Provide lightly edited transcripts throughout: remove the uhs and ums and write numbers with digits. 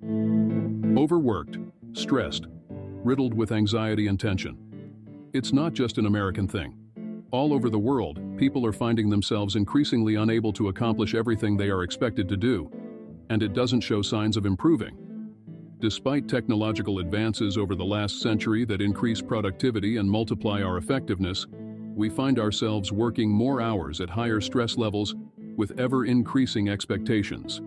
Overworked, stressed, riddled with anxiety and tension. It's not just an American thing. All over the world, people are finding themselves increasingly unable to accomplish everything they are expected to do, and it doesn't show signs of improving. Despite technological advances over the last century that increase productivity and multiply our effectiveness, we find ourselves working more hours at higher stress levels with ever-increasing expectations.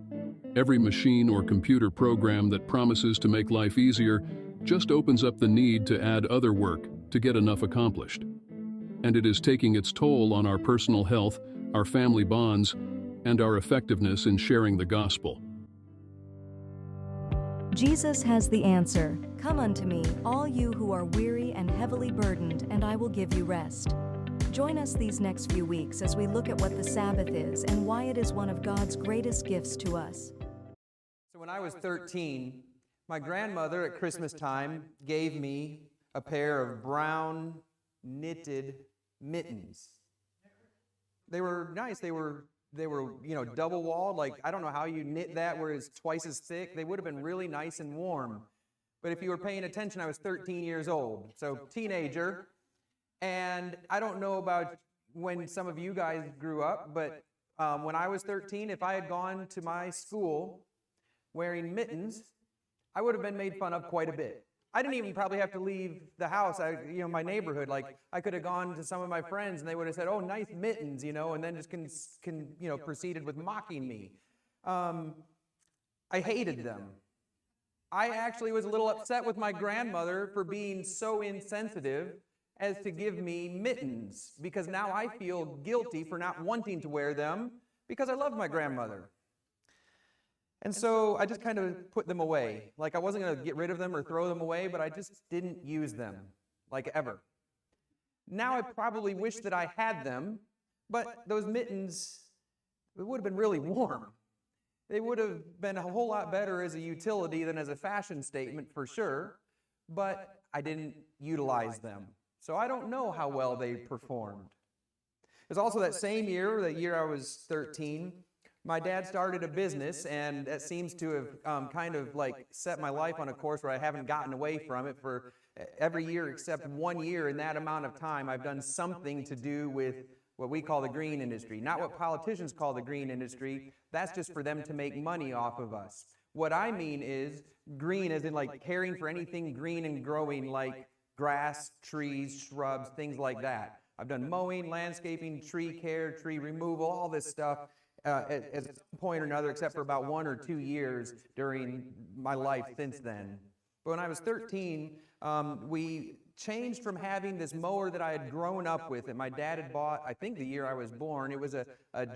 Every machine or computer program that promises to make life easier just opens up the need to add other work to get enough accomplished. And it is taking its toll on our personal health, our family bonds, and our effectiveness in sharing the gospel. Jesus has the answer. Come unto me, all you who are weary and heavily burdened, and I will give you rest. Join us these next few weeks as we look at what the Sabbath is and why it is one of God's greatest gifts to us. So when I was 13, my grandmother at Christmas time gave me a pair of brown knitted mittens. They were nice. They were double walled. Like, I don't know how you knit that where it's twice as thick. They would have been really nice and warm. But if you were paying attention, I was 13 years old, so teenager. And I don't know about when some of you guys grew up, but when I was 13, if I had gone to my school wearing mittens, I would have been made fun of quite a bit. I didn't even probably have to leave the house, my neighborhood. Like, I could have gone to some of my friends and they would have said, "Oh, nice mittens," and then just proceeded with mocking me. I hated them. I actually was a little upset with my grandmother for being so insensitive as to give me mittens, because now I feel guilty for not wanting to wear them because I love my grandmother. And so I just kind of put them away. Like, I wasn't going to get rid of them or throw them away, but I just didn't use them, like, ever. Now I probably wish that I had them, but those mittens, it would have been really warm. They would have been a whole lot better as a utility than as a fashion statement, for sure, but I didn't utilize them. So I don't know how well they performed. It was also that same year, that year I was 13, my dad started a business, and that seems to have kind of like set my life on a course where I haven't gotten away from it. For every year except 1 year in that amount of time, I've done something to do with what we call the green industry. Not what politicians call the green industry. That's just for them to make money off of us. What I mean is green as in like caring for anything green and growing, like grass, trees, shrubs, things like that. I've done mowing, landscaping, tree care, tree removal, all this stuff at some point or another, except for about 1 or 2 years during my life since then. But when I was 13, we changed from having this mower that I had grown up with that my dad had bought, I think the year I was born. It was a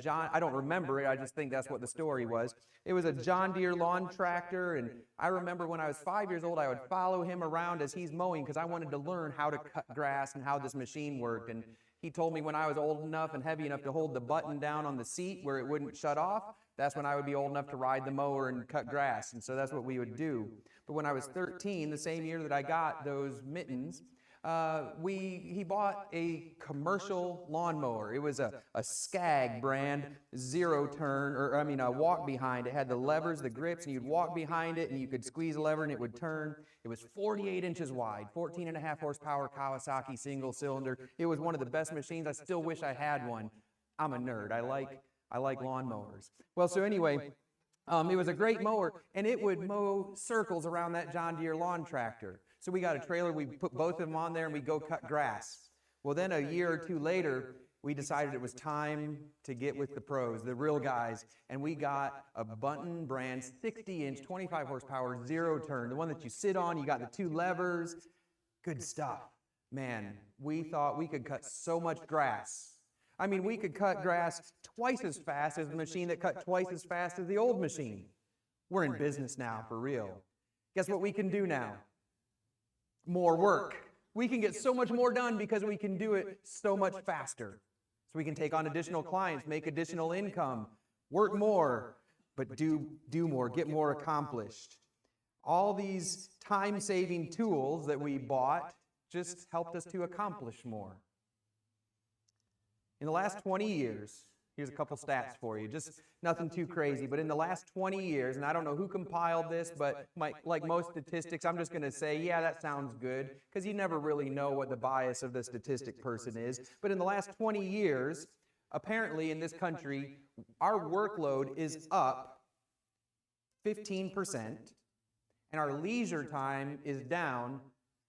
John, I don't remember it, I just think that's what the story was. It was a John Deere lawn tractor, and I remember when I was 5 years old, I would follow him around as he's mowing because I wanted to learn how to cut grass and how this machine worked. And he told me when I was old enough and heavy enough to hold the button down on the seat where it wouldn't shut off, that's when I would be old enough to ride the mower and cut grass. And so that's what we would do. But when I was 13, the same year that I got those mittens, he bought a commercial lawnmower. It was a Skag brand, zero turn, a walk behind. It had the levers, the grips, and you'd walk behind it and you could squeeze a lever and it would turn. It was 48 inches wide, 14.5 horsepower Kawasaki single cylinder. It was one of the best machines. I still wish I had one. I'm a nerd. I like lawnmowers. Well, so anyway, it was a great mower, and it would mow circles around that John Deere lawn tractor. So we got a trailer, we put both of them on there, and we go cut grass. Well, then a year or two later, we decided it was time to get with the pros, the real guys, and we got a Bunton brand 60-inch, 25 horsepower, zero turn, the one that you sit on, you got the 2 levers. Good stuff. Man, we thought we could cut so much grass. I mean, we could cut grass twice as fast as the machine that cut twice as fast as the old machine. We're in business now, for real. Guess what we can do now? More work. We can get so much more done because we can do it so much faster. So we can take on additional clients, make additional income, work more, but do more, get more accomplished. All these time-saving tools that we bought just helped us to accomplish more. In the last 20 years, Here's a couple stats for you. Just nothing too crazy. But in the last 20 years, and I don't know who compiled this, but like most statistics, I'm just going to say, yeah, that sounds good, because you never really know what the bias of the statistic person is. But in the last 20 years, apparently in this country, our workload is up 15%, and our leisure time is down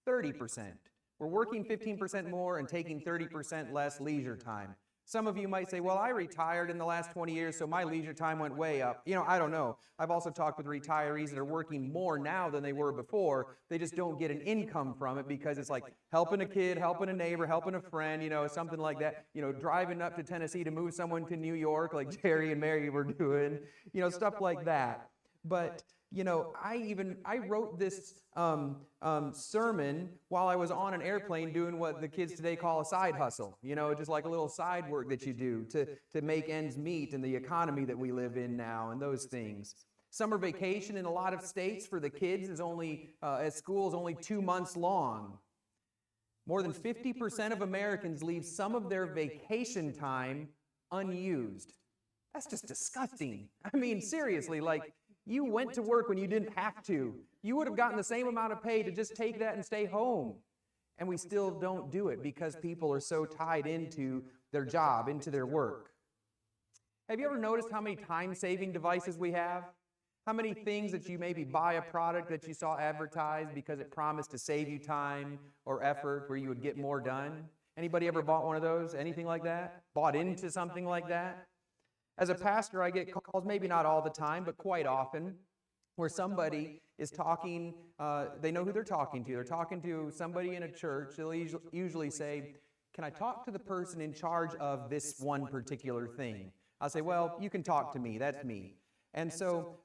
30%. We're working 15% more and taking 30% less leisure time. Some of you might say, well, I retired in the last 20 years, so my leisure time went way up. You know, I don't know. I've also talked with retirees that are working more now than they were before. They just don't get an income from it because it's like helping a kid, helping a neighbor, helping a friend, you know, something like that. You know, driving up to Tennessee to move someone to New York like Jerry and Mary were doing, you know, stuff like that. But you know, I wrote this sermon while I was on an airplane doing what the kids today call a side hustle. You know, just like a little side work that you do to make ends meet in the economy that we live in now and those things. Summer vacation in a lot of states for the kids is only, at school is only 2 months long. More than 50% of Americans leave some of their vacation time unused. That's just disgusting. I mean, seriously, like, you went to work when you didn't have to. You would have gotten the same amount of pay to just take that and stay home. And we still don't do it because people are so tied into their job, into their work. Have you ever noticed how many time-saving devices we have? How many things that you maybe buy a product that you saw advertised because it promised to save you time or effort where you would get more done? Anybody ever bought one of those? Anything like that? Bought into something like that? As a pastor, I get calls, maybe not all the time, but quite often, where somebody is talking, they know who they're talking to. They're talking to somebody in a church. They'll usually say, can I talk to the person in charge of this one particular thing? I'll say, well, you can talk to me. That's me. And so,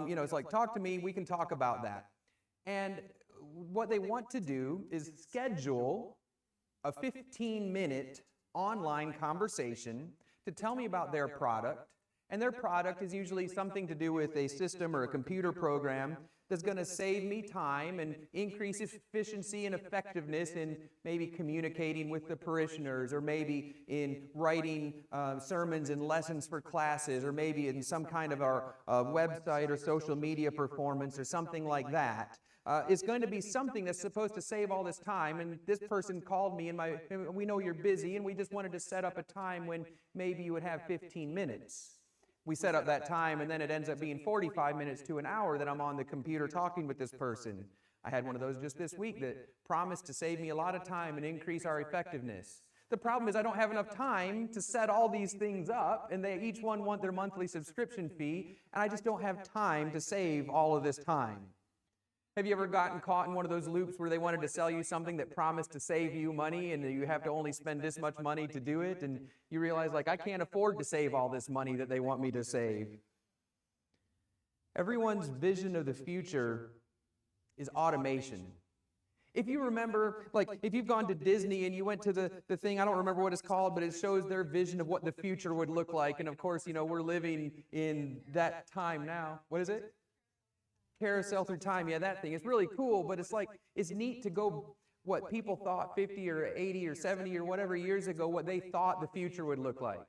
you know, it's like, talk to me. We can talk about that. And what they want to do is schedule a 15-minute online conversation to tell me about their product, and their product is usually something to do with a system or a computer program that's going to save me time and increase efficiency and effectiveness in maybe communicating with the parishioners, or maybe in writing sermons and lessons for classes, or maybe in some kind of our website or social media performance or something like that. It's going to be something that's supposed to save all this time, and this person called me, and we know you're busy, and we just wanted to set up a time when maybe you would have 15 minutes. We set up that time, and then it ends up being 45 minutes to an hour that I'm on the computer talking with this person. I had one of those just this week that promised to save me a lot of time and increase our effectiveness. The problem is I don't have enough time to set all these things up, and they each one want their monthly subscription fee, and I just don't have time to save all of this time. Have you ever gotten caught in one of those loops where they wanted to sell you something that promised to save you money, and you have to only spend this much money to do it, and you realize, like, I can't afford to save all this money that they want me to save? Everyone's vision of the future is automation. If you remember, like, if you've gone to Disney and you went to the thing, I don't remember what it's called, but it shows their vision of what the future would look like, and of course, you know, we're living in that time now. What is it? Carousel Through Time, yeah, that thing. It's really cool, but it's like, it's neat to go, what people thought 50 or 80 or 70 or whatever years ago, what they thought the future would look like.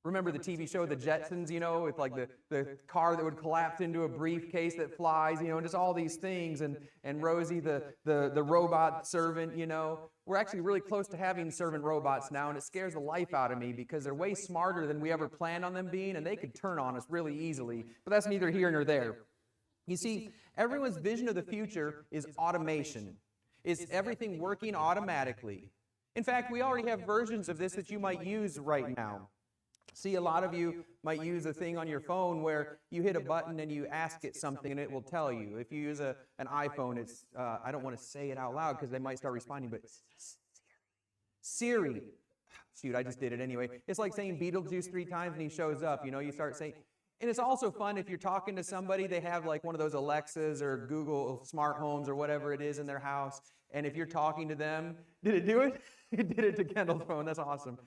Remember the TV show The Jetsons, you know, with like the car that would collapse into a briefcase that flies, you know, and just all these things, and Rosie, the robot servant, you know. We're actually really close to having servant robots now, and it scares the life out of me because they're way smarter than we ever planned on them being, and they could turn on us really easily, but that's neither here nor there. You see, everyone's vision of the future is automation. Is everything working automatically? In fact, we already have versions of this that you might use right now. See, a lot of you might use a thing on your phone where you hit a button and you ask it something and it will tell you. If you use an iPhone, it's, I don't want to say it out loud because they might start responding, but Siri. Shoot, I just did it anyway. It's like saying Beetlejuice 3 times and he shows up. You know, you start saying... And it's also fun if you're talking to somebody, they have like one of those Alexas or Google smart homes or whatever it is in their house, and if you're talking to them, did it do it? It did it to Kendall's phone. That's awesome.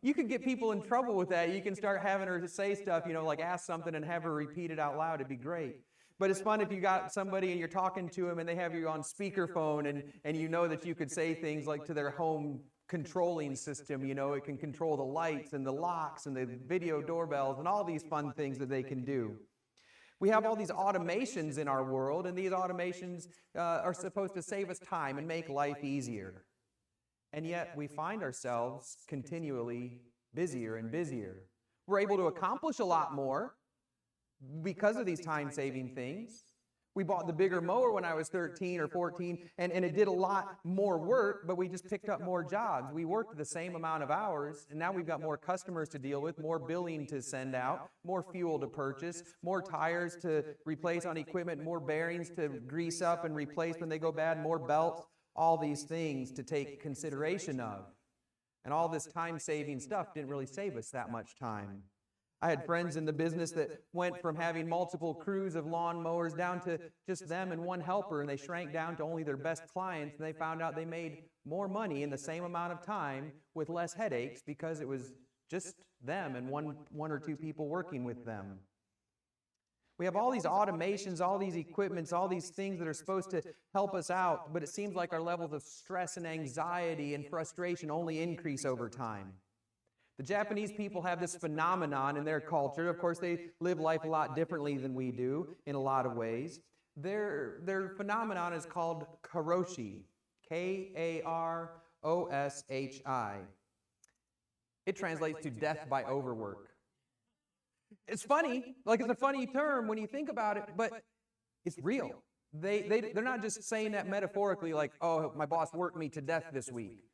You can get people in trouble with that. You can start having her say stuff, you know, like ask something and have her repeat it out loud. It'd be great. But it's fun if you got somebody and you're talking to them and they have you on speakerphone, and you know that you could say things like to their home controlling system. It can control the lights and the locks and the video doorbells and all these fun things that they can do. We have all these automations in our world, and these automations are supposed to save us time and make life easier. And yet we find ourselves continually busier and busier. We're able to accomplish a lot more because of these time-saving things. We bought the bigger mower when I was 13 or 14, and it did a lot more work, but we just picked up more jobs. We worked the same amount of hours, and now we've got more customers to deal with, more billing to send out, more fuel to purchase, more tires to replace on equipment, more bearings to grease up and replace when they go bad, more belts, all these things to take consideration of. And all this time-saving stuff didn't really save us that much time. I had friends in the business that went from having multiple crews of lawn mowers down to just them and one helper, and they shrank down to only their best clients, and they found out they made more money in the same amount of time with less headaches because it was just them and one or two people working with them. We have all these automations, all these equipments, all these things that are supposed to help us out, but it seems like our levels of stress and anxiety and frustration only increase over time. The Japanese people have this phenomenon in their culture. Of course, they live life a lot differently than we do in a lot of ways. Their phenomenon is called karoshi, K-A-R-O-S-H-I. It translates to death by overwork. It's funny, it's a funny term when you think about it, but it's real. They're not just saying that metaphorically like, oh, my boss worked me to death this week.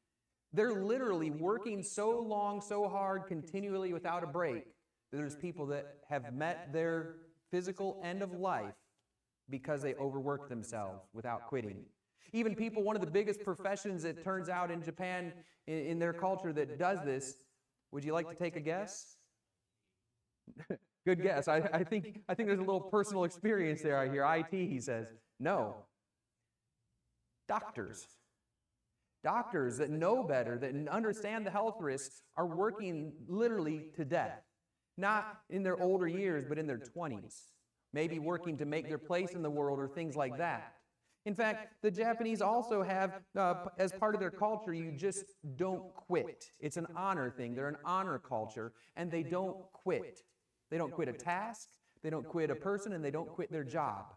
They're literally working so long, so hard, continually without a break, that there's people that have met their physical end of life because they overworked themselves without quitting. Even people, one of the biggest professions it turns out in Japan, in their culture that does this, would you like to take a guess? Good guess. I think there's a little personal experience there. I hear IT, he says. No. Doctors. Doctors that know better, that understand the health risks, are working literally to death. Not in their older years, but in their 20s. Maybe working to make their place in the world or things like that. In fact, the Japanese also have, as part of their culture, you just don't quit. It's an honor thing. They're an honor culture, and they don't quit. They don't quit a task, they don't quit a person, and they don't quit their job.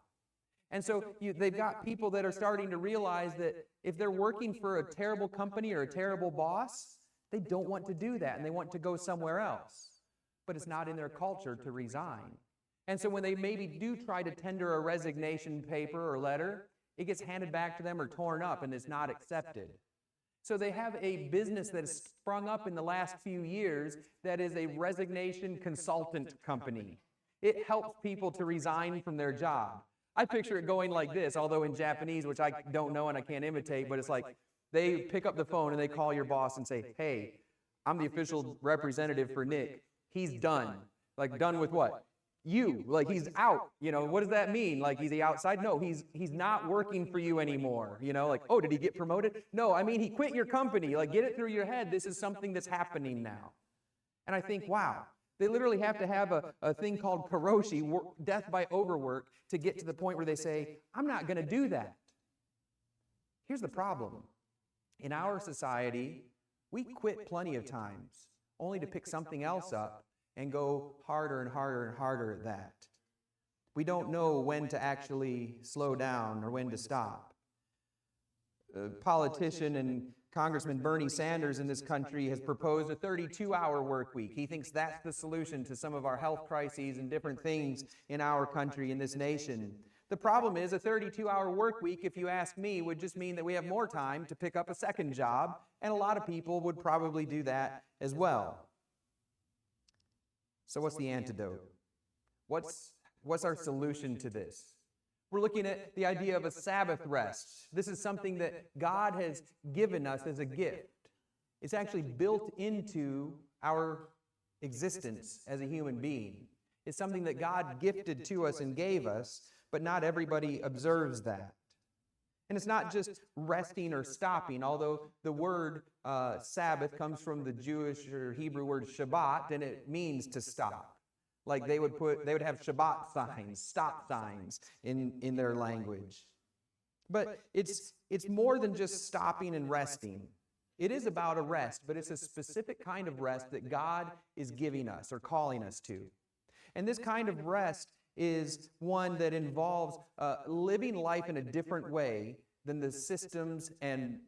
And so they've got people that are starting to realize that if they're working for a terrible company or a terrible boss, they don't want to do that, and they want to go somewhere else. But it's not in their culture to resign. And so when they maybe do try to tender a resignation paper or letter, it gets handed back to them or torn up and is not accepted. So they have a business that has sprung up in the last few years that is a resignation consultant company. It helps people to resign from their job. I picture it going like this, although in Japanese, which I don't know and I can't imitate, but it's like they pick up the phone and they call your boss and say, hey, I'm the official representative for Nick. He's done. Like, done with what? You. Like, he's out. What does that mean? Like, is he outside? No, he's not working for you anymore. Like, oh, did he get promoted? No, I mean, he quit your company. Like, get it through your head. This is something that's happening now. And I think, wow, they literally have to have a thing called karoshi, death by overwork, to get to the point where they say, I'm not going to do that. Here's the problem. In our society, we quit plenty of times, only to pick something else up and go harder and harder and harder at that. We don't know when to actually slow down or when to stop. Politician and Congressman Bernie Sanders in this country has proposed a 32-hour work week. He thinks that's the solution to some of our health crises and different things in our country, in this nation. The problem is a 32-hour work week, if you ask me, would just mean that we have more time to pick up a second job, and a lot of people would probably do that as well. So what's the antidote? What's our solution to this? We're looking at the idea of a Sabbath rest. This is something that God has given us as a gift. It's actually built into our existence as a human being. It's something that God gifted to us and gave us, but not everybody observes that. And it's not just resting or stopping, although the word Sabbath comes from the Jewish or Hebrew word Shabbat, and it means to stop. Like they would have Shabbat signs, stop signs in their language. But it's more than just stopping and resting. It is about a rest, but it's a specific kind of rest that God is giving us or calling us to. And this kind of rest is one that involves living life in a different way than the systems and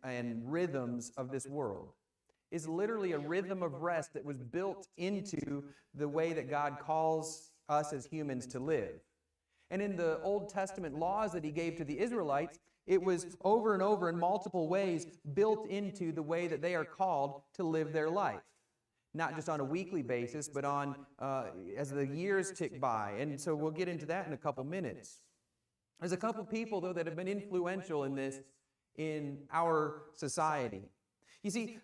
rhythms of this world. It's literally a rhythm of rest that was built into the way that God calls us as humans to live. And in the Old Testament laws that he gave to the Israelites, it was over and over in multiple ways built into the way that they are called to live their life. Not just on a weekly basis, but on as the years tick by. And so we'll get into that in a couple minutes. There's a couple people, though, that have been influential in this in our society. You see,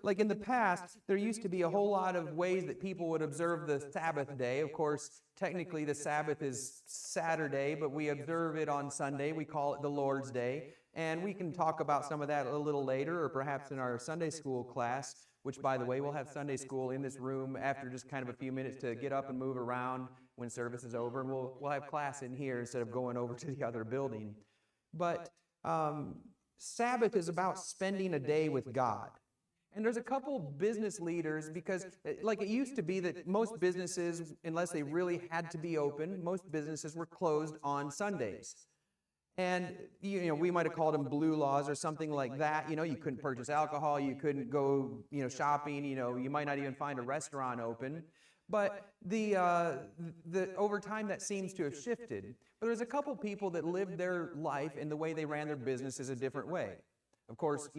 like in the past, there used to be a whole lot of ways that people would observe the Sabbath day. Of course, technically the Sabbath is Saturday, but we observe it on Sunday. We call it the Lord's Day. And we can talk about some of that a little later, or perhaps in our Sunday school class, which, by the way, we'll have Sunday school in this room after just kind of a few minutes to get up and move around when service is over. And we'll have class in here instead of going over to the other building. But Sabbath is about spending a day with God. And there's a couple business leaders, because like it used to be that most businesses, unless they really had to be open, most businesses were closed on Sundays. And, we might have called them blue laws or something like that. You couldn't purchase alcohol, you couldn't go, shopping, you might not even find a restaurant open. But over time that seems to have shifted. But there's a couple people that lived their life in the way they ran their businesses a different way. Of course,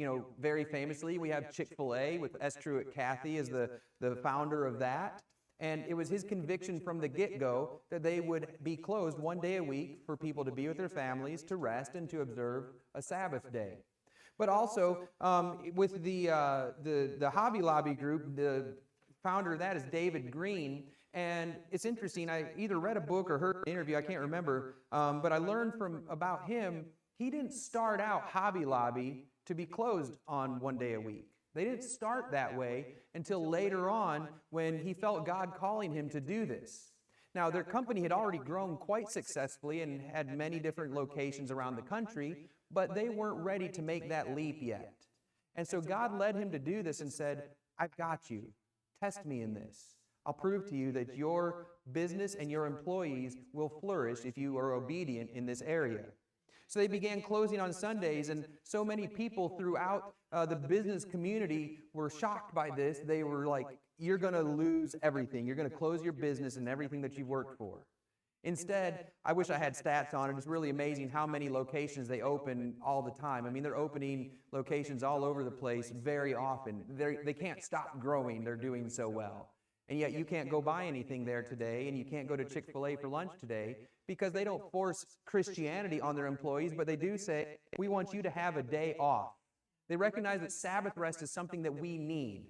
very famously, we have Chick-fil-A with S. Truett Cathy as the founder of that. And it was his conviction from the get-go that they would be closed one day a week for people to be with their families, to rest, and to observe a Sabbath day. But also, with the Hobby Lobby group, the founder of that is David Green. And it's interesting, I either read a book or heard an interview, I can't remember, but I learned about him, he didn't start out Hobby Lobby to be closed on one day a week. They didn't start that way until later on when he felt God calling him to do this. Now, their company had already grown quite successfully and had many different locations around the country, but they weren't ready to make that leap yet. And so God led him to do this and said, I've got you. Test me in this. I'll prove to you that your business and your employees will flourish if you are obedient in this area. So they began closing on Sundays, and so many people throughout the business community were shocked by this. They were like, you're going to lose everything. You're going to close your business and everything that you've worked for. Instead, I wish I had stats on it. It's really amazing how many locations they open all the time. I mean, they're opening locations all over the place very often. They can't stop growing. They're doing so well. And yet you can't go buy anything there today, and you can't go to Chick-fil-A for lunch today, because they don't force Christianity on their employees, but they do say, we want you to have a day off. They recognize that Sabbath rest is something that we need.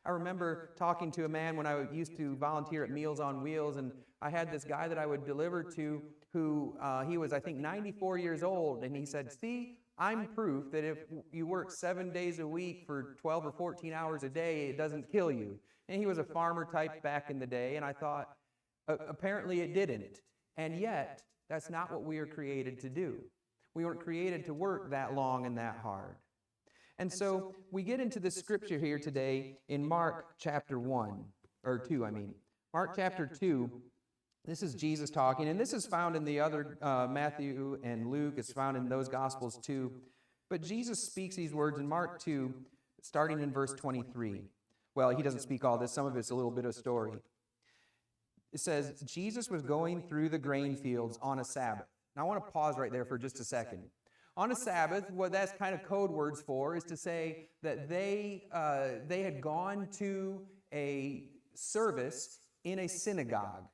I remember talking to a man when I used to volunteer at Meals on Wheels, and I had this guy that I would deliver to who he was, I think, 94 years old, and he said, see, I'm proof that if you work 7 days a week for 12 or 14 hours a day, it doesn't kill you. And he was a farmer type back in the day, and I thought, apparently it didn't. And yet, that's not what we are created to do. We weren't created to work that long and that hard. And so we get into this scripture here today in Mark chapter 2. Mark chapter 2, this is Jesus talking, and this is found in the other Matthew and Luke. It's found in those Gospels too. But Jesus speaks these words in Mark 2, starting in verse 23. Well, he doesn't speak all this. Some of it's a little bit of story. It says, Jesus was going through the grain fields on a Sabbath. Now, I want to pause right there for just a second. On a Sabbath, what that's kind of code words for is to say that they had gone to a service in a synagogue.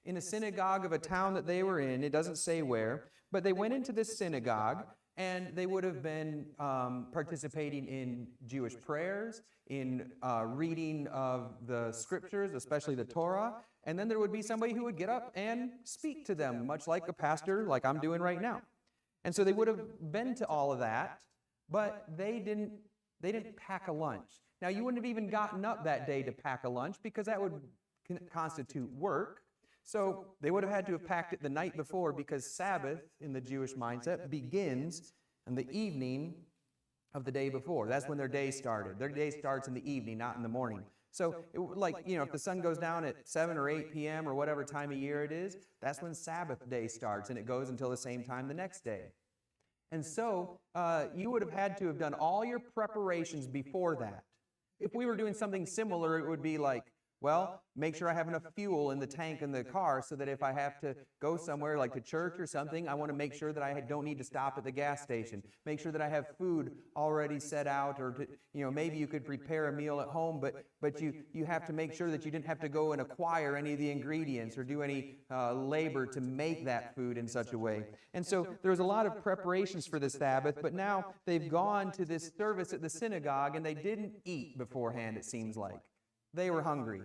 In a synagogue of a town that they were in. It doesn't say where. But they went into this synagogue, and they would have been participating in Jewish prayers, in reading of the scriptures, especially the Torah. And then there would be somebody who would get up and speak to them, much like a pastor, like I'm doing right now. And so they would have been to all of that, but they didn't pack a lunch. Now, you wouldn't have even gotten up that day to pack a lunch, because that would constitute work. So they would have had to have packed it the night before, because Sabbath, in the Jewish mindset, begins in the evening of the day before. That's when their day started. Their day starts in the evening, not in the morning. So, if the sun goes down at 7 or 8 p.m. or whatever time of year it is, that's when Sabbath day starts, and it goes until the same time the next day. And so, you would have had to have done all your preparations before that. If we were doing something similar, it would be like, well, make sure I have enough fuel in the tank in the car so that if I have to go somewhere like to church or something, I want to make sure that I don't need to stop at the gas station. Make sure that I have food already set out, or maybe you could prepare a meal at home, but you have to make sure that you didn't have to go and acquire any of the ingredients or do any labor to make that food in such a way. And so there was a lot of preparations for the Sabbath, but now they've gone to this service at the synagogue and they didn't eat beforehand, it seems like. They were hungry.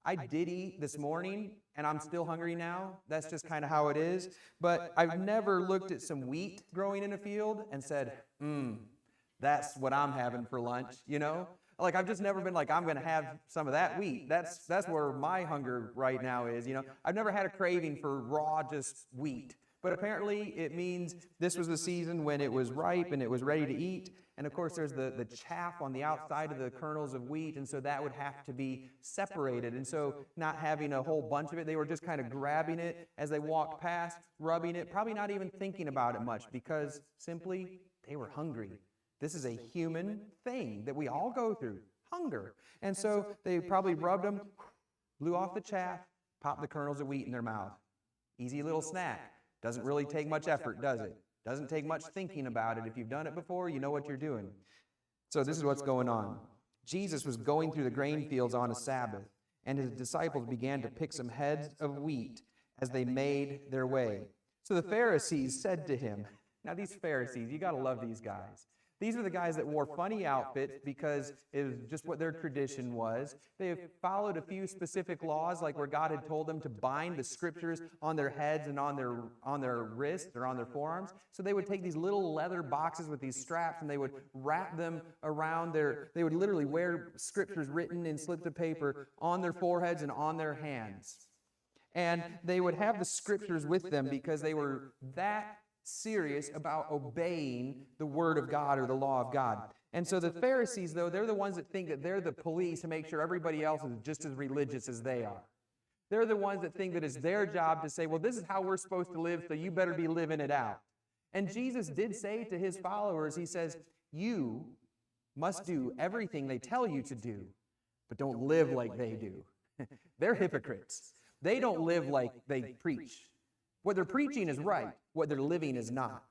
I did eat this morning, and I'm still hungry now. That's just kind of how it is. But I've never looked at some wheat growing in a field and said, that's what I'm having for lunch, Like, I've just never been like, I'm going to have some of that wheat. That's where my hunger right now is, I've never had a craving for raw, just wheat. But apparently it means this was the season when it was ripe and it was ready to eat. And of course there's the chaff on the outside of the kernels of wheat, and so that would have to be separated. And so not having a whole bunch of it, they were just kind of grabbing it as they walked past, rubbing it, probably not even thinking about it much, because simply they were hungry. This is a human thing that we all go through, hunger. And so they probably rubbed them, blew off the chaff, popped the kernels of wheat in their mouth. Easy little snack. Doesn't really take much effort, does it? Doesn't take much thinking about it. If you've done it before, you know what you're doing. So this is what's going on. Jesus was going through the grain fields on a Sabbath, and his disciples began to pick some heads of wheat as they made their way. So the Pharisees said to him, now these Pharisees, you got to love these guys. These are the guys that wore funny outfits because it was just what their tradition was. They have followed a few specific laws, like where God had told them to bind the scriptures on their heads and on their wrists or on their forearms. So they would take these little leather boxes with these straps and they would wrap them around they would literally wear scriptures written in slips of paper on their foreheads and on their hands. And they would have the scriptures with them because they were that serious about obeying the word of God or the law of God. And so the Pharisees, though, they're the ones that think that they're the police to make sure everybody else is just as religious as they are. They're the ones that think that it's their job to say, well, this is how we're supposed to live, so you better be living it out. And Jesus did say to his followers, he says, you must do everything they tell you to do, but don't live like they do. They're hypocrites. They don't live like they preach. What they're preaching is right. What they're living is not.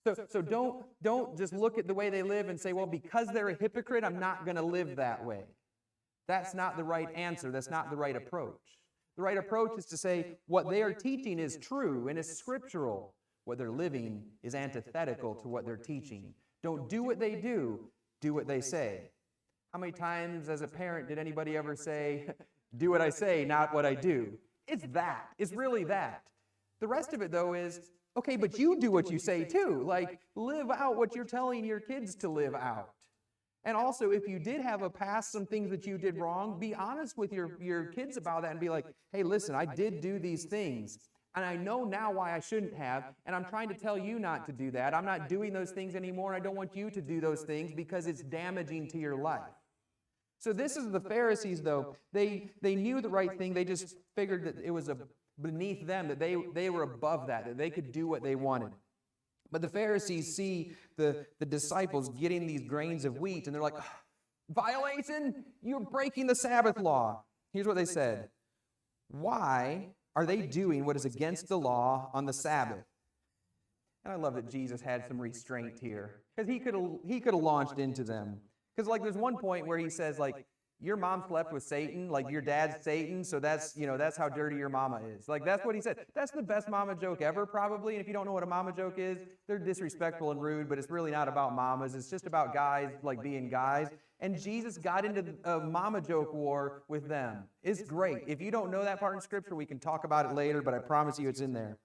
So don't just look at the way they live and say, well, because they're a hypocrite, I'm not going to live that way. That's not the right answer. That's not the right approach. The right approach is to say what they are teaching is true and is scriptural. What they're living is antithetical to what they're teaching. Don't do what they do what they say. How many times as a parent did anybody ever say, do what I say, not what I do? It's that. It's really that. The rest of it, though, is, okay, but you do what you say, too. Like, live out what you're telling your kids to live out. And also, if you did have a past, some things that you did wrong, be honest with your kids about that and be like, hey, listen, I did do these things. And I know now why I shouldn't have, and I'm trying to tell you not to do that. I'm not doing those things anymore, and I don't want you to do those things because it's damaging to your life. So this is the Pharisees, though. They knew the right thing. They just figured that it was beneath them, that they were above that they could do what they wanted. But the Pharisees see the disciples getting these grains of wheat, and they're like, violation, you're breaking the Sabbath law. Here's what they said. Why are they doing what is against the law on the Sabbath? And I love that Jesus had some restraint here, because he could have launched into them. Because there's one point where he says, your mom slept with Satan, your dad's Satan, so that's how dirty your mama is. That's what he said. That's the best mama joke ever, probably. And if you don't know what a mama joke is, they're disrespectful and rude, but it's really not about mamas. It's just about guys, being guys. And Jesus got into a mama joke war with them. It's great. If you don't know that part in Scripture, we can talk about it later, but I promise you it's in there.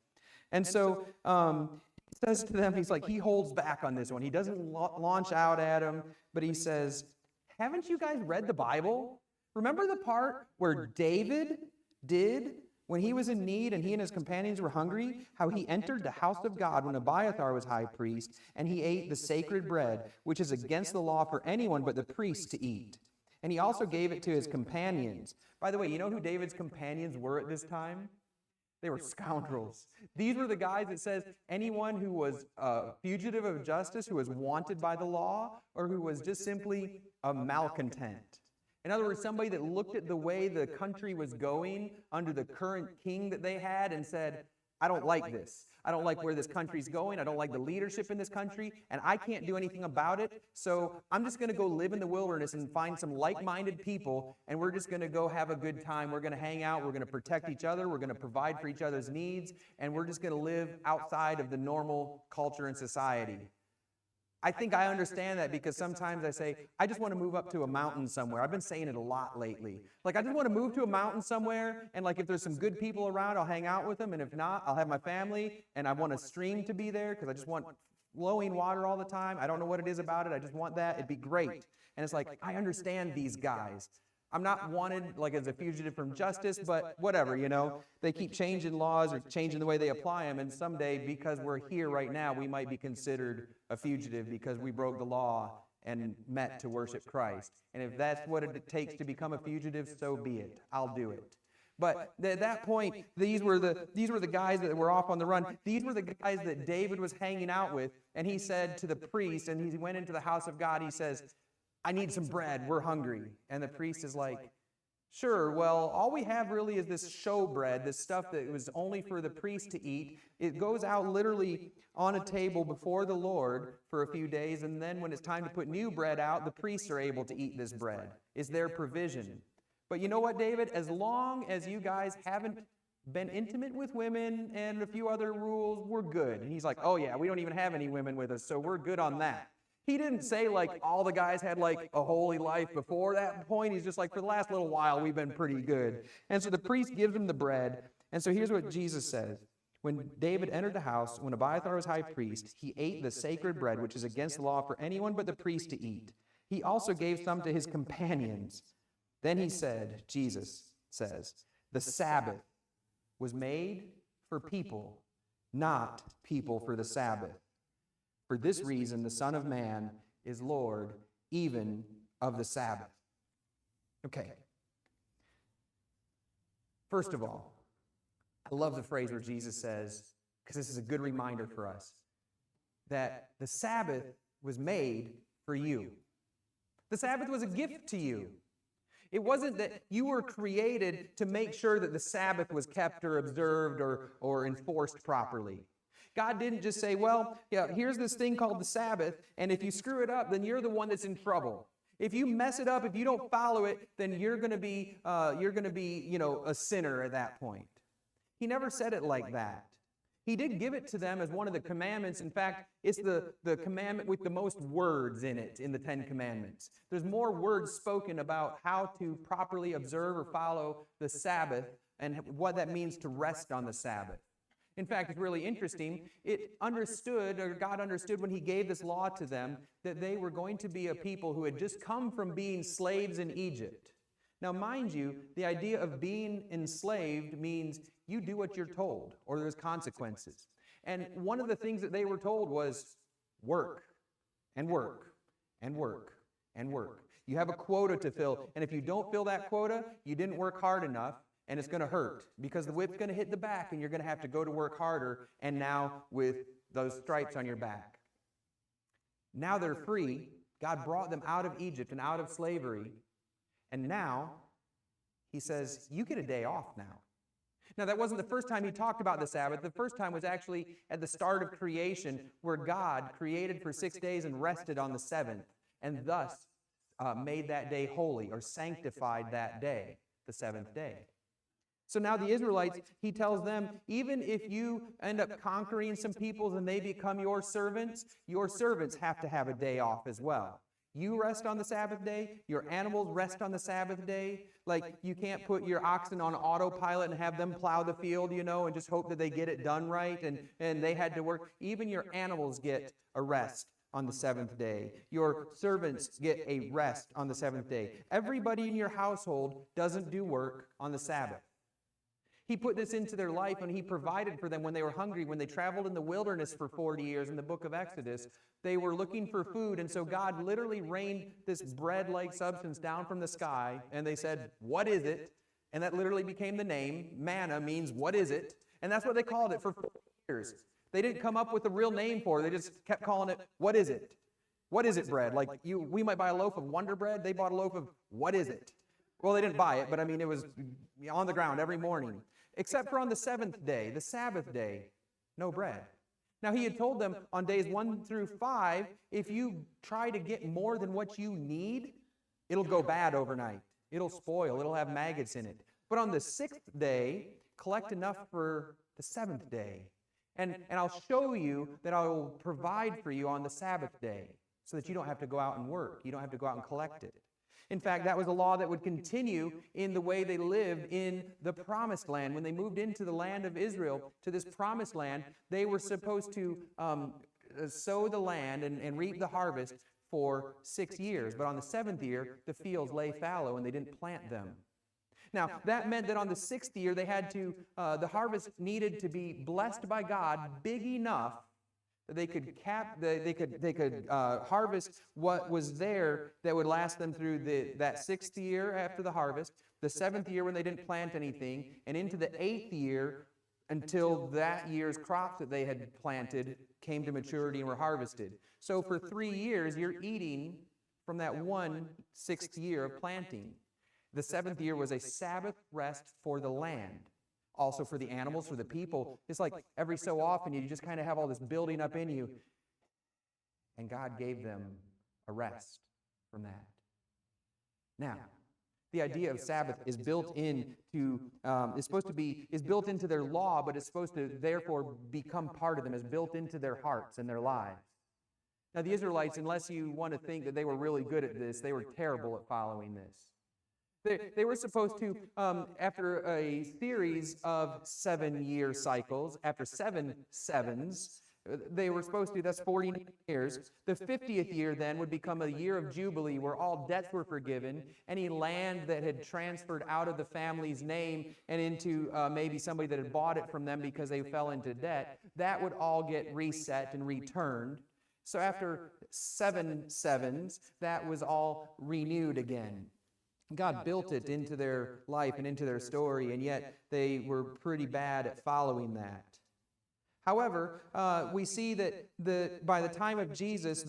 And so, he says to them, he holds back on this one. He doesn't launch out at them, but he says, haven't you guys read the Bible? Remember the part where David did when he was in need and he and his companions were hungry, how he entered the house of God when Abiathar was high priest, and he ate the sacred bread, which is against the law for anyone but the priest to eat. And he also gave it to his companions. By the way, you know who David's companions were at this time? They were scoundrels. These were the guys that says anyone who was a fugitive of justice, who was wanted by the law, or who was just simply a malcontent. In other words, somebody that looked at the way the country was going under the current king that they had and said, I don't like this. I don't like where this country's going. I don't like the leadership in this country, and I can't do anything about it. So I'm just going to go live in the wilderness and find some like-minded people, and we're just going to go have a good time. We're going to hang out. We're going to protect each other. We're going to provide for each other's needs, and we're just going to live outside of the normal culture and society. I think I understand that because sometimes I say, I just want to move up to a mountain somewhere. I've been saying it a lot lately. Like, I just want to move to a mountain somewhere, and like if there's some good people around, I'll hang out with them, and if not, I'll have my family, and I want a stream to be there because I just want flowing water all the time. I don't know what it is about it. I just want that. It'd be great. And it's like, I understand these guys. I'm not wanted like as a fugitive from justice, but whatever, you know. They keep changing laws or changing the way they apply them, and someday, because we're here right now, we might be considered a fugitive because we broke the law and met to worship Christ. And if that's what it takes to become a fugitive, so be it. I'll do it. But at that point, these were the guys that were off on the run. These were the guys that David was hanging out with, and he said to the priest, and he went into the house of God, he says, I need some bread, we're hungry. And the priest is like, sure, well, all we have really is this show bread, this stuff that was only for the priest to eat. It goes out literally on a table before the Lord for a few days, and then when it's time to put new bread out, the priests are able to eat this bread. It's their provision. But you know what, David? As long as you guys haven't been intimate with women and a few other rules, we're good. And he's like, oh yeah, we don't even have any women with us, so we're good on that. He didn't say like all the guys had like a holy life before that point. He's just like, for the last little while, we've been pretty good. And so the priest gives him the bread. And so here's what Jesus says. When David entered the house, when Abiathar was high priest, he ate the sacred bread, which is against the law for anyone but the priest to eat. He also gave some to his companions. Then he said, Jesus says, the Sabbath was made for people, not people for the Sabbath. For this reason, the Son of Man is Lord even of the Sabbath. Okay. First of all, I love the phrase where Jesus says, because this is a good reminder for us, that the Sabbath was made for you. The Sabbath was a gift to you. It wasn't that you were created to make sure that the Sabbath was kept or observed or enforced properly. God didn't just say, well, yeah, here's this thing called the Sabbath, and if you screw it up, then you're the one that's in trouble. If you mess it up, if you don't follow it, then you're going to be, a sinner at that point. He never said it like that. He did give it to them as one of the commandments. In fact, it's the commandment with the most words in it in the Ten Commandments. There's more words spoken about how to properly observe or follow the Sabbath and what that means to rest on the Sabbath. In fact, it's really interesting. God understood when he gave this law to them that they were going to be a people who had just come from being slaves in Egypt. Now, mind you, the idea of being enslaved means you do what you're told, or there's consequences. And one of the things that they were told was work, and work, and work, and work. You have a quota to fill, and if you don't fill that quota, you didn't work hard enough, and it's going to hurt because the whip's going to hit the back and you're going to have to go to work harder, and now with those stripes on your back. Now they're free. God brought them out of Egypt and out of slavery, and now he says, you get a day off now. Now, that wasn't the first time he talked about the Sabbath. The first time was actually at the start of creation, where God created for 6 days and rested on the seventh, and thus made that day holy, or sanctified that day, the seventh day. So now the Israelites, he tells them, even if you end up conquering some peoples and they become your servants have to have a day off as well. You rest on the Sabbath day, your animals rest on the Sabbath day. Like, you can't put your oxen on autopilot and have them plow the field, and just hope that they get it done right, and they had to work. Even your animals get a rest on the seventh day. Your servants get a rest on the seventh day. Everybody in your household doesn't do work on the Sabbath. He put this into their life, and He provided for them when they were hungry. When they traveled in the wilderness for 40 years in the book of Exodus, they were looking for food, and so God literally rained this bread-like substance down from the sky, and they said, "What is it?" And that literally became the name. Manna means, "What is it?" And that's what they called it for 40 years. They didn't come up with a real name for it. They just kept calling it, "What is it? What is it bread?" Like we might buy a loaf of Wonder Bread. They bought a loaf of, "What is it?" Well, they didn't buy it, but I mean, it was on the ground every morning. Except for on the seventh day, the Sabbath day, no bread. Now, He had told them on days 1 through 5, if you try to get more than what you need, it'll go bad overnight. It'll spoil. It'll have maggots in it. But on the 6th day, collect enough for the 7th day. And I'll show you that I will provide for you on the Sabbath day so that you don't have to go out and work. You don't have to go out and collect it. In fact, that was a law that would continue in the way they lived in the promised land. When they moved into the land of Israel, to this promised land, they were supposed to sow the land and reap the harvest for 6 years. But on the 7th year, the fields lay fallow and they didn't plant them. Now, that meant that on the 6th year, they had to, the harvest needed to be blessed by God big enough that they could harvest what was there that would last them through that 6th year after the harvest, the 7th year when they didn't plant anything, and into the 8th year until that year's crops that they had planted came to maturity and were harvested. So for 3 years, you're eating from that 1/6 year of planting. The 7th year was a Sabbath rest for the land. Also for the animals, for the people. It's like every so often you just kind of have all this building up in you. And God gave them a rest from that. Now, the idea of Sabbath is built into, is built into their law, but it's supposed to therefore become part of them, is built into their hearts and their lives. Now, the Israelites, unless you want to think that they were really good at this, they were terrible at following this. They were supposed to, after a series of 7-year cycles, after 7 sevens, they were supposed to, that's 40 years. The 50th year then would become a year of Jubilee where all debts were forgiven. Any land that had transferred out of the family's name and into maybe somebody that had bought it from them because they fell into debt, that would all get reset and returned. So after 7 sevens, that was all renewed again. God built it into their life and into their story, and yet they were pretty bad at following that. However, we see that by the time of Jesus,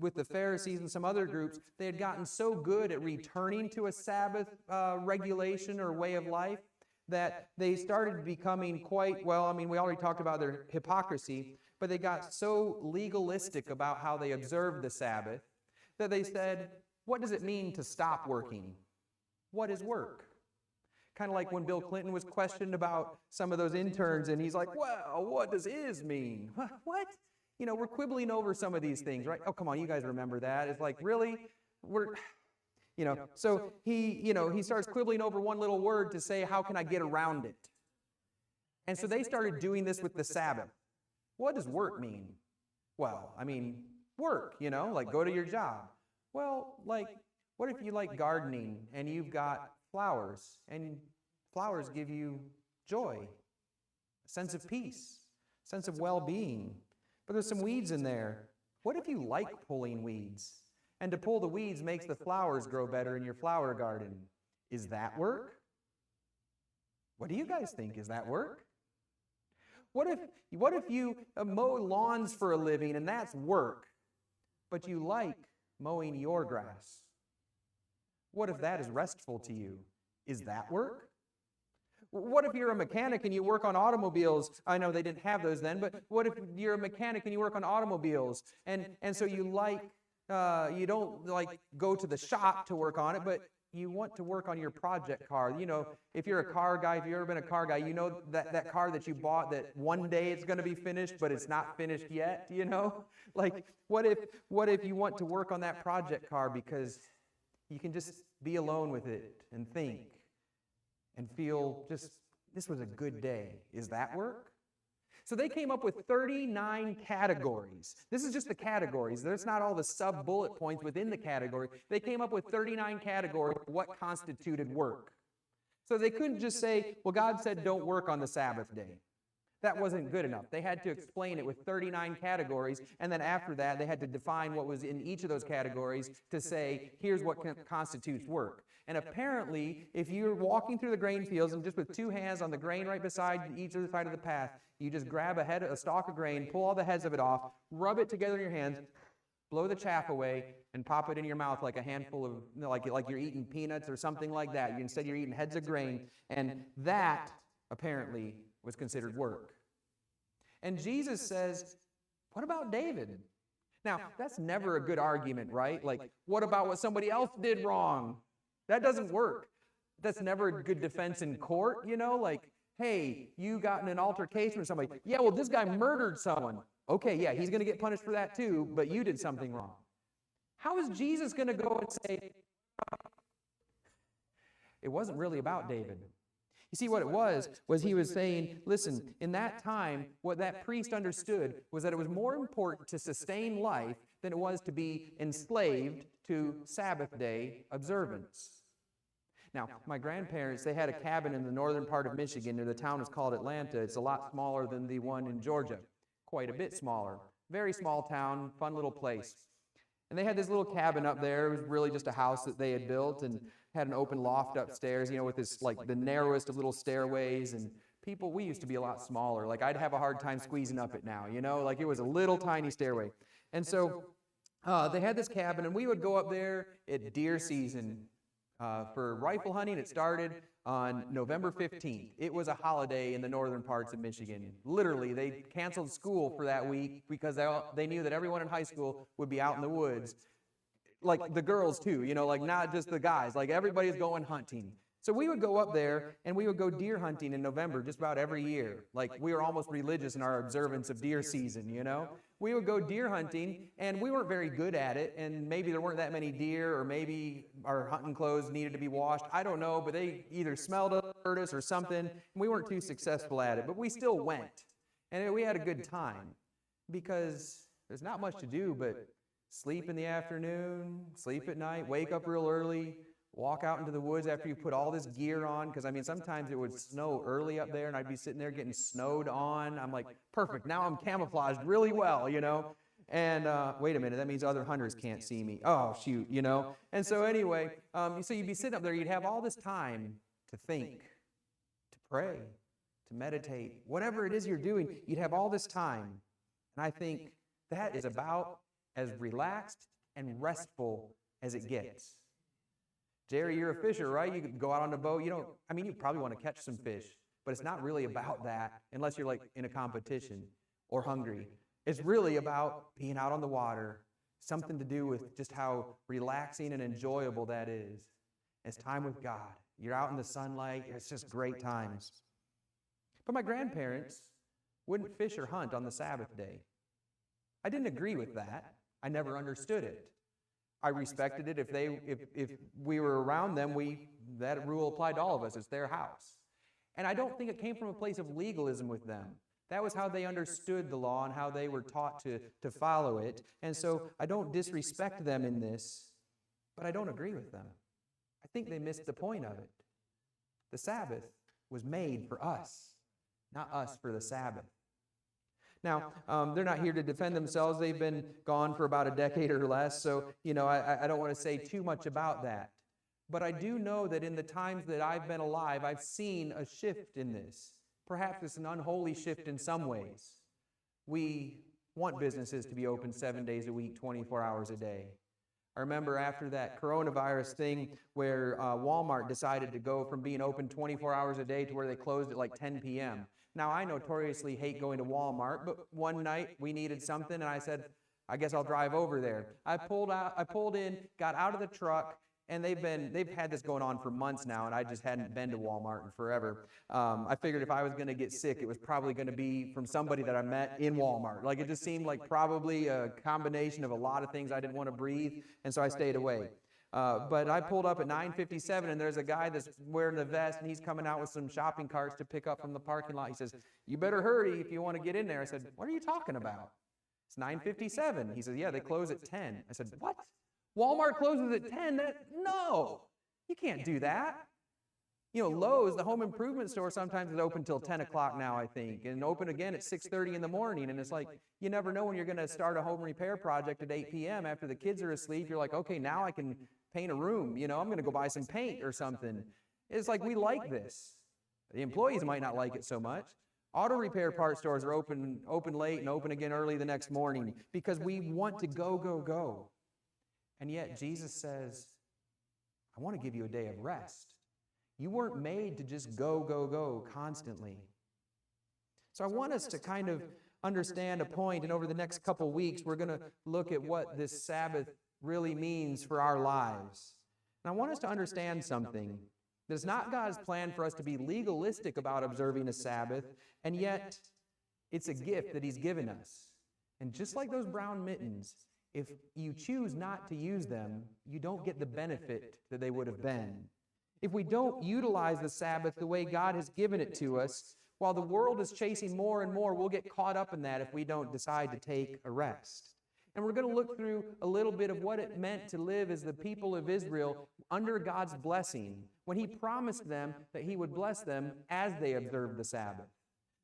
with the Pharisees and some other groups, they had gotten so good at returning to a Sabbath regulation or way of life that they started becoming quite, well, I mean, we already talked about their hypocrisy, but they got so legalistic about how they observed the Sabbath that they said, what does it mean to stop working? What is work? Kind of like when Bill Clinton was questioned about some of those interns, and he's like, well, what does is mean? What? You know, we're quibbling over some of these things, right? Oh, come on, you guys remember that. It's like, really? So he starts quibbling over one little word to say, how can I get around it? And so they started doing this with the Sabbath. What does work mean? Well, I mean, work, like go to your job. Well, like, what if you like gardening and you've got flowers, and flowers give you joy, a sense of peace, a sense of well-being, but there's some weeds in there. What if you like pulling weeds, and to pull the weeds makes the flowers grow better in your flower garden? Is that work? What do you guys think? Is that work? What if you mow lawns for a living and that's work, but you like mowing your grass? What if that is restful to you? Is that work? What if you're a mechanic and you work on automobiles? I know they didn't have those then, but what if you're a mechanic and you work on automobiles, and so you don't like go to the shop to work on it, but you want to work on your project car. If you're a car guy, if you've ever been a car guy, you know that car that you bought that one day it's going to be finished, but it's not finished yet, Like, what if you want to work on that project car because you can just be alone with it and think and feel just, this was a good day. Is that work? So they came up with 39 categories. This is just the categories. There's not all the sub-bullet points within the category. They came up with 39 categories of what constituted work. So they couldn't just say, well, God said don't work on the Sabbath day. That wasn't good enough. They had to explain it with 39 categories, and then after that, they had to define what was in each of those categories to say, here's what constitutes work. And apparently, if you're walking through the grain fields and just with two hands on the grain right beside each other side of the path, you just grab a stalk of grain, pull all the heads of it off, rub it together in your hands, blow the chaff away, and pop it in your mouth like a handful of, like you're eating peanuts or something like that. Instead, you're eating heads of grain, and that apparently was considered work. And Jesus says, what about David? Now, that's never a good argument, right? Like, what about what somebody else did wrong? That doesn't work. That's never a good defense in court, like, hey, you got in an altercation with somebody. Yeah, well, this guy murdered someone. Okay, yeah, he's going to get punished for that too, but you did something wrong. How is Jesus going to go and say, it wasn't really about David? You see, what it was he was saying, listen, in that time, what that priest understood was that it was more important to sustain life than it was to be enslaved to Sabbath day observance. Now, my grandparents, they had a cabin in the northern part of Michigan. The town is called Atlanta. It's a lot smaller than the one in Georgia. Quite a bit smaller. Very small town, fun little place. And they had this little cabin up there. It was really just a house that they had built and had an open loft upstairs, with this, like, the narrowest of little stairways. And people, we used to be a lot smaller. Like, I'd have a hard time squeezing up it now, like it was a little tiny stairway. And so they had this cabin, and we would go up there at deer season. For rifle hunting, it started on November 15th. It was a holiday in the northern parts of Michigan. Literally, they canceled school for that week because they knew that everyone in high school would be out in the woods. Like the girls too, like not just the guys. Like everybody's going hunting. So we would go up there and we would go deer hunting in November just about every year. Like we were almost religious in our observance of deer season, We would go deer hunting and we weren't very good at it, and maybe there weren't that many deer, or maybe our hunting clothes needed to be washed. I don't know, but they either smelled us, hurt us, or something, and we weren't too successful at it. But we still went, and we had a good time because there's not much to do but sleep in the afternoon, sleep at night, wake up real early, walk out into the woods after you put all this gear on, because sometimes it would snow early up there and I'd be sitting there getting snowed on. I'm like, perfect, now I'm camouflaged really well, and wait a minute, that means other hunters can't see me. Oh, shoot, And so anyway, so you'd be sitting up there, you'd have all this time to think, to pray, to meditate, whatever it is you're doing, you'd have all this time. And I think that is about as relaxed and restful as it gets. Jerry, you're a fisher, right? You could go out on the boat. You probably want to catch some fish, but it's not really about that unless you're like in a competition or hungry. It's really about being out on the water, something to do with just how relaxing and enjoyable that is. It's time with God. You're out in the sunlight. It's just great times. But my grandparents wouldn't fish or hunt on the Sabbath day. I didn't agree with that. I never understood it. I respected it. If we were around them, that rule applied to all of us. It's their house. And I don't think it came from a place of legalism with them. That was how they understood the law and how they were taught to follow it. And so I don't disrespect them in this, but I don't agree with them. I think they missed the point of it. The Sabbath was made for us, not us for the Sabbath. Now, they're not here to defend themselves. They've been gone for about a decade or less, so, I don't want to say too much about that. But I do know that in the times that I've been alive, I've seen a shift in this. Perhaps it's an unholy shift in some ways. We want businesses to be open 7 days a week, 24 hours a day. I remember after that coronavirus thing where Walmart decided to go from being open 24 hours a day to where they closed at like 10 p.m. Now, I notoriously hate going to Walmart, but one night we needed something, and I said, I guess I'll drive over there. I pulled in, got out of the truck, and they've had this going on for months now, and I just hadn't been to Walmart in forever. I figured if I was going to get sick, it was probably going to be from somebody that I met in Walmart. Like, it just seemed like probably a combination of a lot of things I didn't want to breathe, and so I stayed away. But I pulled up at 9:57, and there's a guy that's wearing a vest, and he's coming out with some shopping carts to pick up from the parking lot. He says, "You better hurry if you want to get in there." I said, "What are you talking about?" It's 9:57. He says, "Yeah, they close at 10. I said, "What? Walmart closes at 10? No, you can't do that." Lowe's, the home improvement store, sometimes is open till 10 o'clock now, I think, and open again at 6:30 in the morning. And it's like, you never know when you're going to start a home repair project at 8 p.m. after the kids are asleep. You're like, okay, now I can paint a room. I'm going to go buy some paint or something. It's like, we like this. The employees might not like it so much. Auto repair part stores are open late and open again early the next morning because we want to go, go, go. And yet Jesus says, I want to give you a day of rest. You weren't made to just go, go, go constantly. So I want us to kind of understand a point, and over the next couple weeks, we're going to look at what this Sabbath really means for our lives. And I want us to understand something. That it's not God's plan for us to be legalistic about observing a Sabbath, and yet it's a gift that He's given us. And just like those brown mittens, if you choose not to use them, you don't get the benefit that they would have been. If we don't utilize the Sabbath the way God has given it to us, while the world is chasing more and more, we'll get caught up in that if we don't decide to take a rest. And we're going to look through a little bit of what it meant to live as the people of Israel under God's blessing, when He promised them that He would bless them as they observed the Sabbath.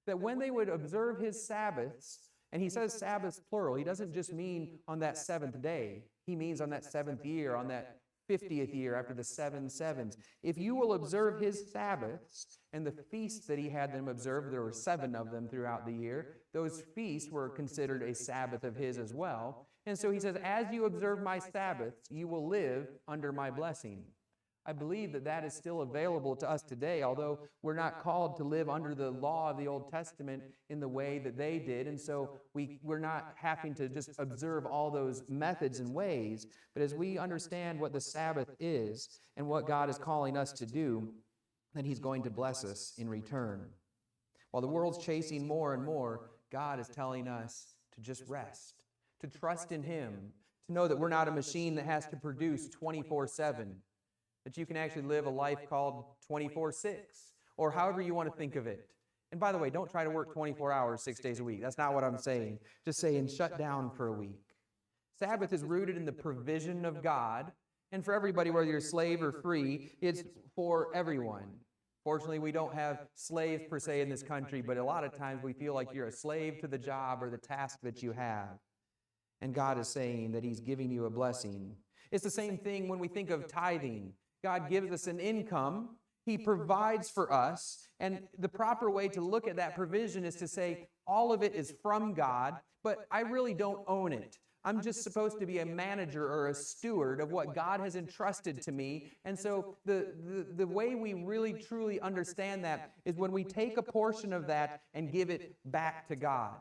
That when they would observe His Sabbaths, and He says Sabbaths plural, He doesn't just mean on that seventh day. He means on that seventh year, on that 50th year after the 7 sevens. If you will observe His Sabbaths and the feasts that He had them observe, there were 7 of them throughout the year, those feasts were considered a Sabbath of His as well. And so He says, as you observe my Sabbaths, you will live under my blessing. I believe that that is still available to us today, although we're not called to live under the law of the Old Testament in the way that they did. And so we're not having to just observe all those methods and ways. But as we understand what the Sabbath is and what God is calling us to do, then He's going to bless us in return. While the world's chasing more and more, God is telling us to just rest, to trust in Him, to know that we're not a machine that has to produce 24/7. That you can actually live a life called 24/6, or however you want to think of it. And by the way, don't try to work 24 hours, 6 days a week. That's not what I'm saying. Just saying shut down for a week. Sabbath is rooted in the provision of God, and for everybody, whether you're a slave or free, it's for everyone. Fortunately, we don't have slaves per se in this country, but a lot of times we feel like you're a slave to the job or the task that you have. And God is saying that He's giving you a blessing. It's the same thing when we think of tithing. God gives us an income. He provides for us. And the proper way to look at that provision is to say, all of it is from God, but I really don't own it. I'm just supposed to be a manager or a steward of what God has entrusted to me. And so the way we really truly understand that is when we take a portion of that and give it back to God.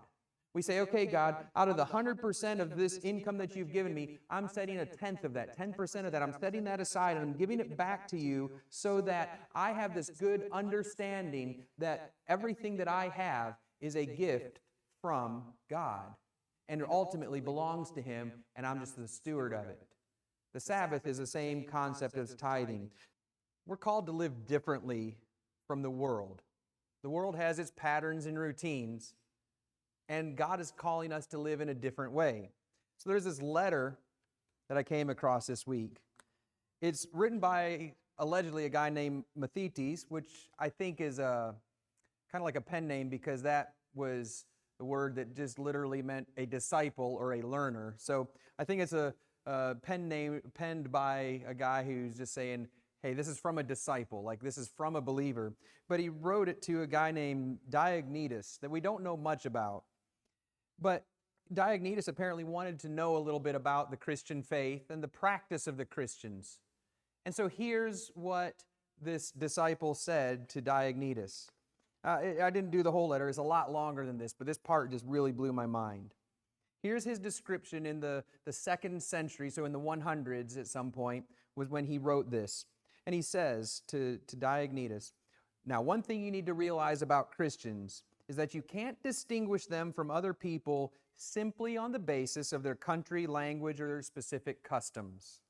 We say, okay, God, out of the 100% of this income that you've given me, I'm setting a tenth of that, 10% of that. I'm setting that aside and I'm giving it back to you so that I have this good understanding that everything that I have is a gift from God and it ultimately belongs to Him, and I'm just the steward of it. The Sabbath is the same concept as tithing. We're called to live differently from the world. The world has its patterns and routines, and God is calling us to live in a different way. So there's this letter that I came across this week. It's written by allegedly a guy named Mittens, which I think is kind of like a pen name because that was the word that just literally meant a disciple or a learner. So I think it's a pen name penned by a guy who's just saying, hey, this is from a disciple, like this is from a believer. But he wrote it to a guy named Diognetus that we don't know much about. But Diognetus apparently wanted to know a little bit about the Christian faith and the practice of the Christians. And so here's what this disciple said to Diognetus. I didn't do the whole letter. It's a lot longer than this, but this part just really blew my mind. Here's his description in the 2nd century, so in the 100s at some point, was when he wrote this. And he says to Diognetus, now one thing you need to realize about Christians is that you can't distinguish them from other people simply on the basis of their country, language, or their specific customs.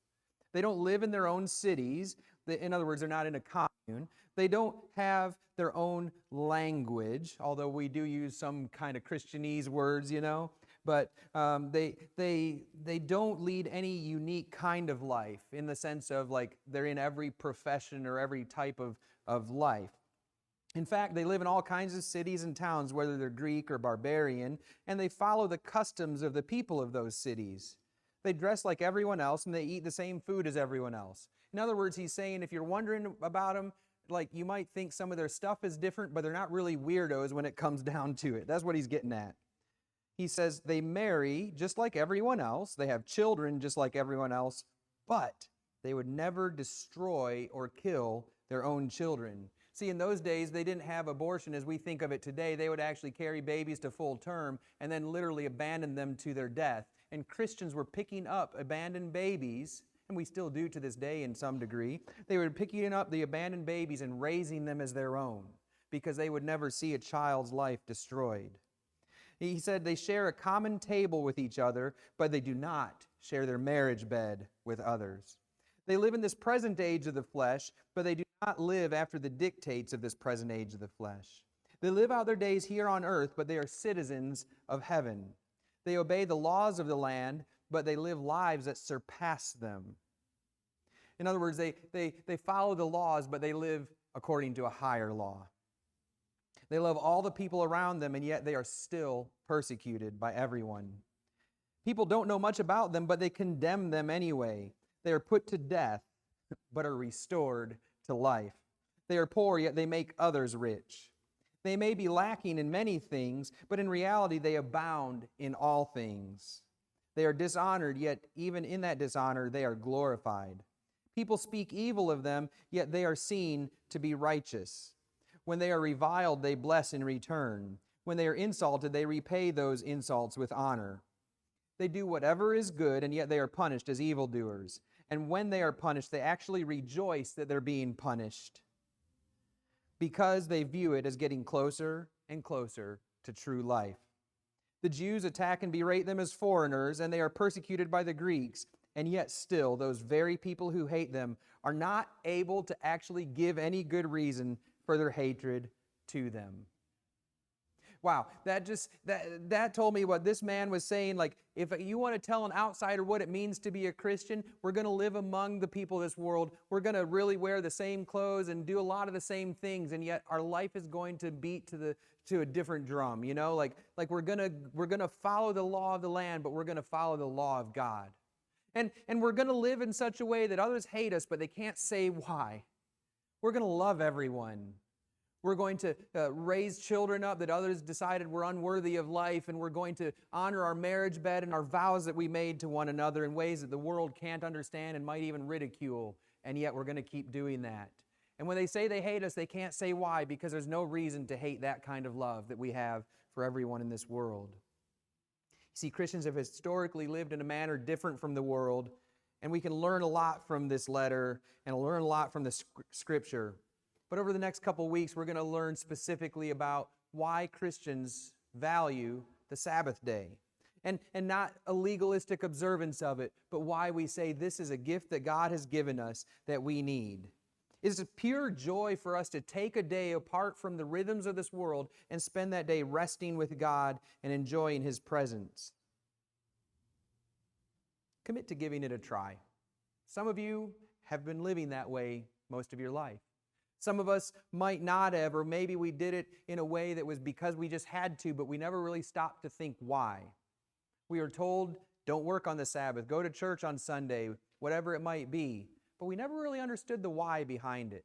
They don't live in their own cities. In other words, they're not in a commune. They don't have their own language, although we do use some kind of Christianese words, you know. But they don't lead any unique kind of life in the sense of like they're in every profession or every type of of life. In fact, they live in all kinds of cities and towns, whether they're Greek or barbarian, and they follow the customs of the people of those cities. They dress like everyone else, and they eat the same food as everyone else. In other words, he's saying if you're wondering about them, like you might think some of their stuff is different, but they're not really weirdos when it comes down to it. That's what he's getting at. He says they marry just like everyone else. They have children just like everyone else, but they would never destroy or kill their own children. See, in those days, they didn't have abortion as we think of it today. They would actually carry babies to full term and then literally abandon them to their death. And Christians were picking up abandoned babies, and we still do to this day in some degree. They were picking up the abandoned babies and raising them as their own because they would never see a child's life destroyed. He said they share a common table with each other, but they do not share their marriage bed with others. They live in this present age of the flesh, but they do not live after the dictates of this present age of the flesh. They live out their days here on earth, but they are citizens of heaven. They obey the laws of the land, but they live lives that surpass them. In other words, they follow the laws, but they live according to a higher law. They love all the people around them, and yet they are still persecuted by everyone. People don't know much about them, but they condemn them anyway. They are put to death, but are restored to life. They are poor, yet they make others rich. They may be lacking in many things, but in reality they abound in all things. They are dishonored, yet even in that dishonor they are glorified. People speak evil of them, yet they are seen to be righteous. When they are reviled, they bless in return. When they are insulted, they repay those insults with honor. They do whatever is good, and yet they are punished as evildoers. And when they are punished, they actually rejoice that they're being punished because they view it as getting closer and closer to true life. The Jews attack and berate them as foreigners, and they are persecuted by the Greeks. And yet still, those very people who hate them are not able to actually give any good reason for their hatred to them. Wow, that told me what this man was saying. Like, if you want to tell an outsider what it means to be a Christian, we're going to live among the people of this world. We're going to really wear the same clothes and do a lot of the same things, and yet our life is going to beat to a different drum. You know, like we're gonna follow the law of the land, but we're going to follow the law of God, and we're going to live in such a way that others hate us, but they can't say why. We're going to love everyone. We're going to raise children up that others decided were unworthy of life, and we're going to honor our marriage bed and our vows that we made to one another in ways that the world can't understand and might even ridicule, and yet we're going to keep doing that. And when they say they hate us, they can't say why, because there's no reason to hate that kind of love that we have for everyone in this world. See, Christians have historically lived in a manner different from the world, and we can learn a lot from this letter and learn a lot from the Scripture. But over the next couple weeks, we're going to learn specifically about why Christians value the Sabbath day. And not a legalistic observance of it, but why we say this is a gift that God has given us that we need. It's a pure joy for us to take a day apart from the rhythms of this world and spend that day resting with God and enjoying His presence. Commit to giving it a try. Some of you have been living that way most of your life. Some of us might not have, or maybe we did it in a way that was because we just had to, but we never really stopped to think why. We are told, don't work on the Sabbath, go to church on Sunday, whatever it might be, but we never really understood the why behind it.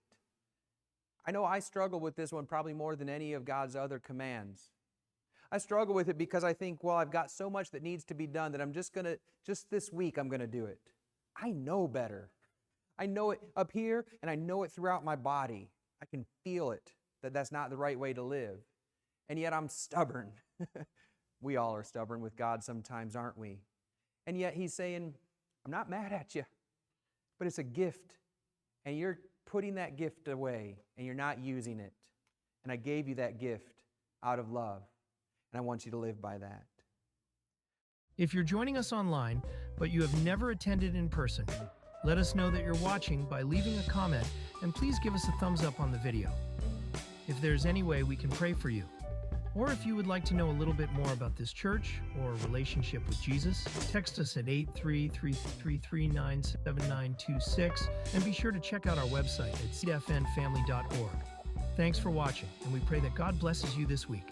I know I struggle with this one probably more than any of God's other commands. I struggle with it because I think, well, I've got so much that needs to be done that just this week I'm going to do it. I know better. I know it up here, and I know it throughout my body. I can feel it, that that's not the right way to live. And yet I'm stubborn. We all are stubborn with God sometimes, aren't we? And yet He's saying, I'm not mad at you, but it's a gift, and you're putting that gift away, and you're not using it. And I gave you that gift out of love, and I want you to live by that. If you're joining us online, but you have never attended in person, let us know that you're watching by leaving a comment, and please give us a thumbs up on the video. If there's any way we can pray for you, Or if you would like to know a little bit more about this church or relationship with Jesus, text us at 833-339-7926 and be sure to check out our website at seedfnfamily.org. Thanks for watching, and we pray that God blesses you this week.